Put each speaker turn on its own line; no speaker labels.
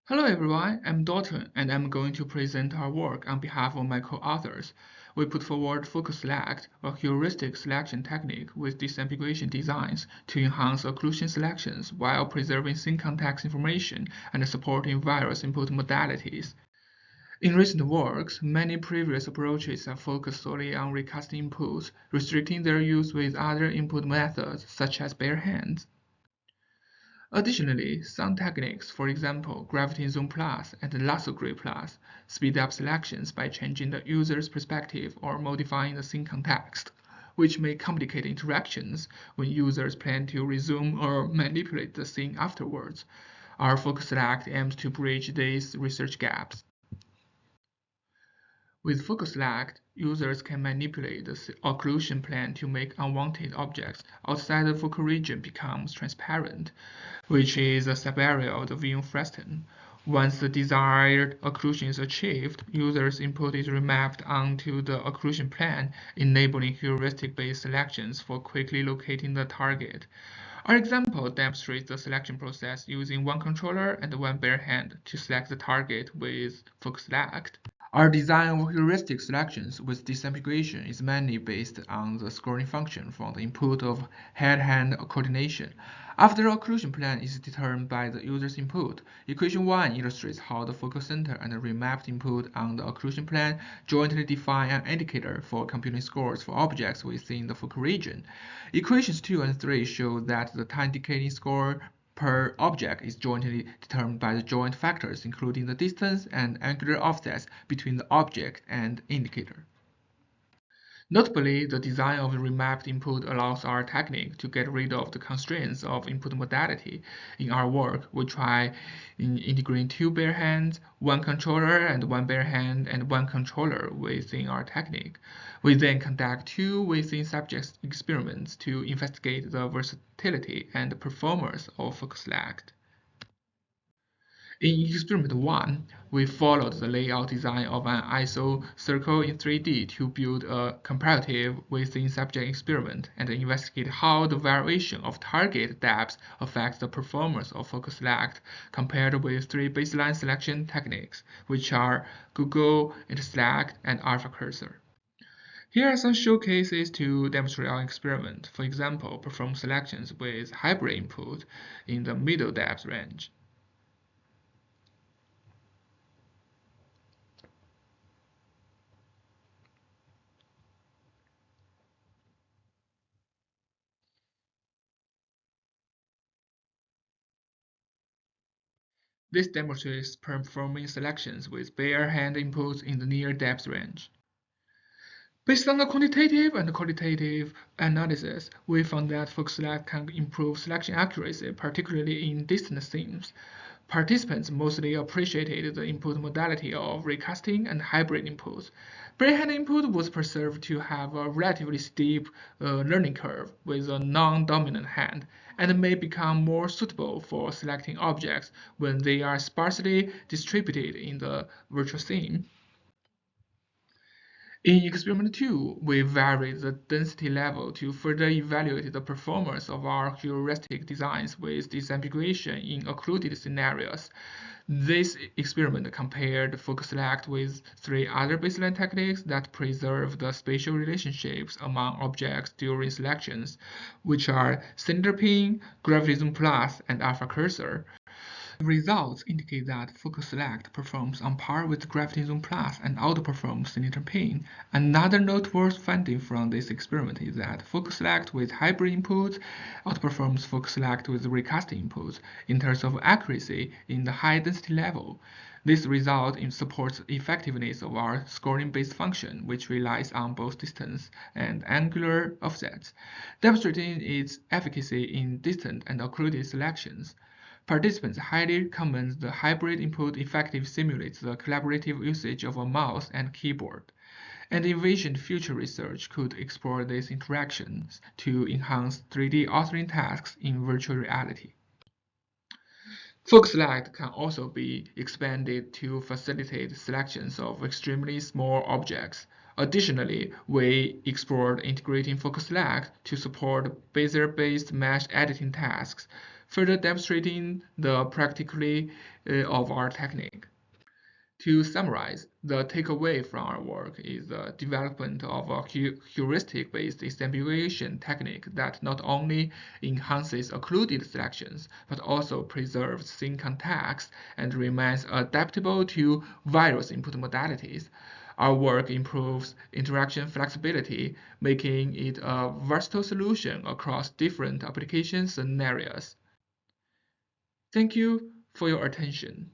Hello everyone, I'm Duotun, and I'm going to present our work on behalf of my co-authors. We put forward FocalSelect, a heuristic selection technique with disambiguation designs to enhance occlusion selections while preserving sync-context information and supporting various input modalities. In recent works, many previous approaches have focused solely on recasting inputs, restricting their use with other input methods such as bare hands. Additionally, some techniques, for example Gravity Zone Plus and Lasso Grid Plus, speed up selections by changing the user's perspective or modifying the scene context, which may complicate interactions when users plan to resume or manipulate the scene afterwards. Our FocalSelect aims to bridge these research gaps. With FocalSelect, users can manipulate the occlusion plane to make unwanted objects outside the focal region become transparent, which is a sub-area of the viewing frustum. Once the desired occlusion is achieved, users' input is remapped onto the occlusion plane, enabling heuristic-based selections for quickly locating the target. Our example demonstrates the selection process using one controller and one bare hand to select the target with FocalSelect. Our design of heuristic selections with disambiguation is mainly based on the scoring function from the input of head-hand coordination. After the occlusion plane is determined by the user's input, equation 1 illustrates how the focal center and the remapped input on the occlusion plane jointly define an indicator for computing scores for objects within the focal region. Equations 2 and 3 show that the time decaying score per object is jointly determined by the joint factors including the distance and angular offsets between the object and indicator. Notably, the design of the remapped input allows our technique to get rid of the constraints of input modality. In our work, we try integrating two bare hands, one controller and one bare hand, and one controller within our technique. We then conduct two within-subject experiments to investigate the versatility and performance of FocalSelect. In experiment 1, we followed the layout design of an ISO circle in 3D to build a comparative within-subject experiment and investigate how the variation of target depth affects the performance of FocalSelect compared with three baseline selection techniques, which are Google, Interselect, and Alpha Cursor. Here are some showcases to demonstrate our experiment. For example, perform selections with hybrid input in the middle depth range. This demonstrates performing selections with bare hand inputs in the near depth range. Based on the quantitative and qualitative analysis, we found that FocalSelect can improve selection accuracy, particularly in distant scenes. Participants mostly appreciated the input modality of recasting and hybrid inputs. Bare hand input was perceived to have a relatively steep learning curve with a non-dominant hand, and may become more suitable for selecting objects when they are sparsely distributed in the virtual scene. In experiment 2, we varied the density level to further evaluate the performance of our heuristic designs with disambiguation in occluded scenarios. This experiment compared FocalSelect with three other baseline techniques that preserve the spatial relationships among objects during selections, which are Center Pin, Gravity Zone Plus, and Alpha Cursor. The results indicate that FocalSelect performs on par with Gravity Zone Plus and outperforms Center Pin. Another noteworthy finding from this experiment is that FocalSelect with hybrid inputs outperforms FocalSelect with recasting inputs in terms of accuracy in the high density level. This result supports the effectiveness of our scoring-based function, which relies on both distance and angular offsets, demonstrating its efficacy in distant and occluded selections. Participants highly recommend the hybrid input effectively simulates the collaborative usage of a mouse and keyboard, and envisioned future research could explore these interactions to enhance 3D authoring tasks in virtual reality. FocalSelect can also be expanded to facilitate selections of extremely small objects. Additionally, we explored integrating FocalSelect to support Bezier-based mesh editing tasks. further demonstrating the practicality of our technique. To summarize, the takeaway from our work is the development of a heuristic-based disambiguation technique that not only enhances occluded selections, but also preserves scene context and remains adaptable to various input modalities. Our work improves interaction flexibility, making it a versatile solution across different application scenarios. Thank you for your attention.